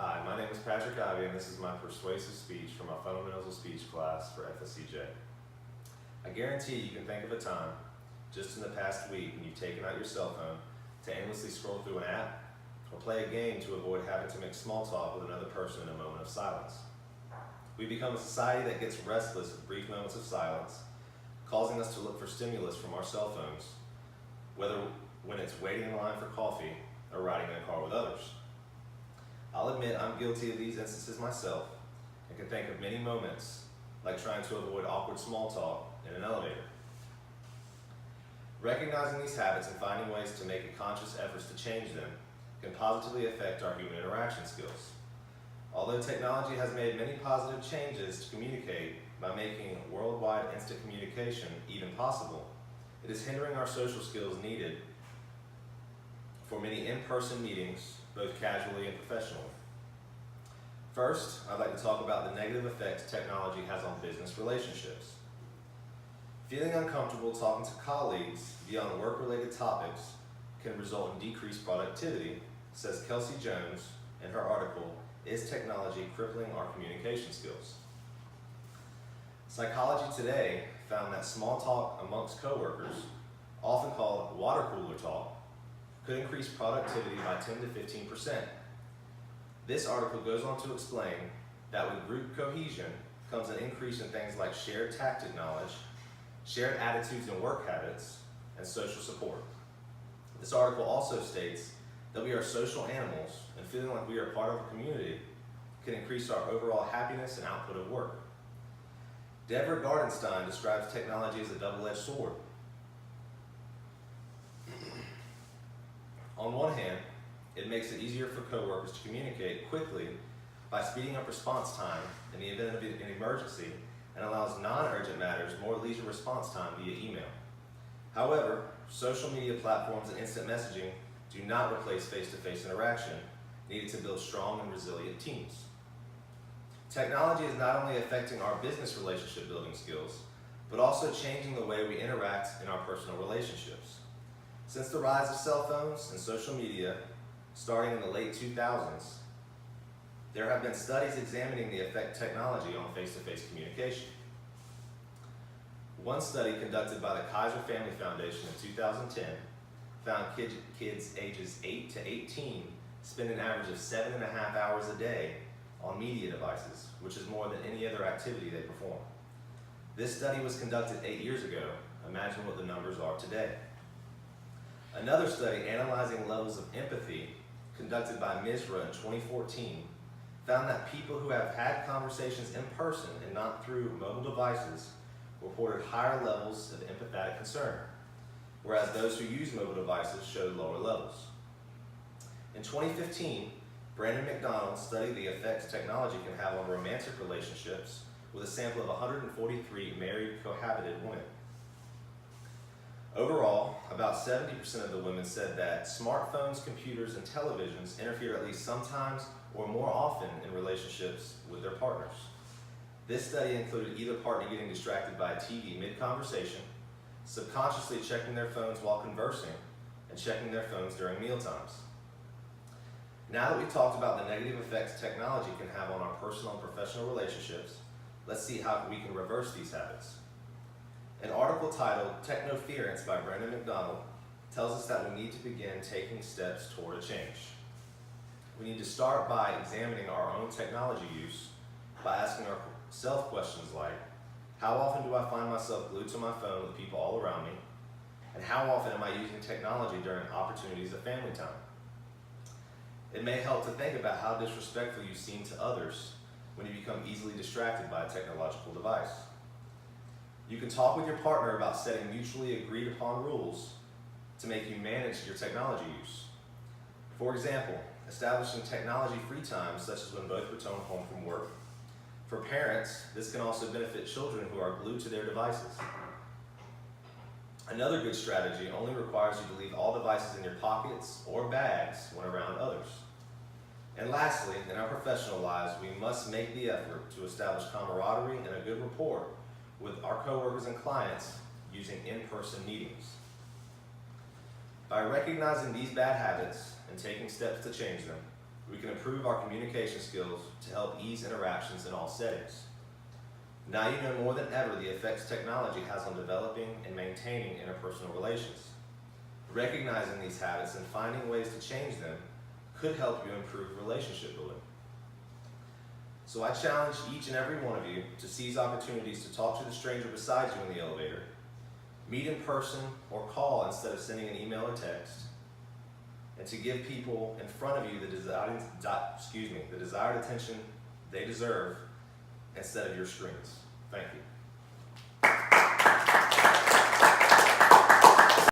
Hi, my name is Patrick Ivey, and this is my persuasive speech for my Fundamentals of Speech class for FSCJ. I guarantee you can think of a time, just in the past week, when you've taken out your cell phone to aimlessly scroll through an app or play a game to avoid having to make small talk with another person in a moment of silence. We've become a society that gets restless with brief moments of silence, causing us to look for stimulus from our cell phones, whether when it's waiting in line for coffee or riding in a car with others. I'll admit I'm guilty of these instances myself and can think of many moments like trying to avoid awkward small talk in an elevator. Recognizing these habits and finding ways to make conscious efforts to change them can positively affect our human interaction skills. Although technology has made many positive changes to communicate by making worldwide instant communication even possible, it is hindering our social skills needed for many in-person meetings, both casually and professionally. First, I'd like to talk about the negative effects technology has on business relationships. Feeling uncomfortable talking to colleagues beyond work-related topics can result in decreased productivity, says Kelsey Jones in her article, "Is Technology Crippling Our Communication Skills?" Psychology Today found that small talk amongst coworkers, often called water cooler talk, could increase productivity by 10 to 15%. This article goes on to explain that with group cohesion comes an increase in things like shared tactic knowledge, shared attitudes and work habits, and social support. This article also states that we are social animals and feeling like we are part of a community can increase our overall happiness and output of work. Deborah Gardenstein describes technology as a double-edged sword. On one hand, it makes it easier for coworkers to communicate quickly by speeding up response time in the event of an emergency and allows non-urgent matters more leisure response time via email. However, social media platforms and instant messaging do not replace face-to-face interaction needed to build strong and resilient teams. Technology is not only affecting our business relationship building skills, but also changing the way we interact in our personal relationships. Since the rise of cell phones and social media, starting in the late 2000s, there have been studies examining the effect of technology on face-to-face communication. One study conducted by the Kaiser Family Foundation in 2010 found kids ages 8 to 18 spend an average of 7.5 hours a day on media devices, which is more than any other activity they perform. This study was conducted 8 years ago. Imagine what the numbers are today. Another study analyzing levels of empathy conducted by MISRA in 2014 found that people who have had conversations in person and not through mobile devices reported higher levels of empathetic concern, whereas those who use mobile devices showed lower levels. In 2015, Brandon McDonald studied the effects technology can have on romantic relationships with a sample of 143 married, cohabited women. Overall, about 70% of the women said that smartphones, computers, and televisions interfere at least sometimes or more often in relationships with their partners. This study included either partner getting distracted by a TV mid-conversation, subconsciously checking their phones while conversing, and checking their phones during mealtimes. Now that we've talked about the negative effects technology can have on our personal and professional relationships, let's see how we can reverse these habits. An article titled "Technoference" by Brandon McDonald tells us that we need to begin taking steps toward a change. We need to start by examining our own technology use by asking ourselves questions like, how often do I find myself glued to my phone with people all around me? And how often am I using technology during opportunities of family time? It may help to think about how disrespectful you seem to others when you become easily distracted by a technological device. You can talk with your partner about setting mutually agreed upon rules to make you manage your technology use. For example, establishing technology-free times, such as when both return home from work. For parents, this can also benefit children who are glued to their devices. Another good strategy only requires you to leave all devices in your pockets or bags when around others. And lastly, in our professional lives, we must make the effort to establish camaraderie and a good rapport with our coworkers and clients using in-person meetings. By recognizing these bad habits and taking steps to change them, we can improve our communication skills to help ease interactions in all settings. Now you know more than ever the effects technology has on developing and maintaining interpersonal relations. Recognizing these habits and finding ways to change them could help you improve relationship building. So I challenge each and every one of you to seize opportunities to talk to the stranger beside you in the elevator, meet in person or call instead of sending an email or text, and to give people in front of you the desired attention they deserve instead of your screens. Thank you.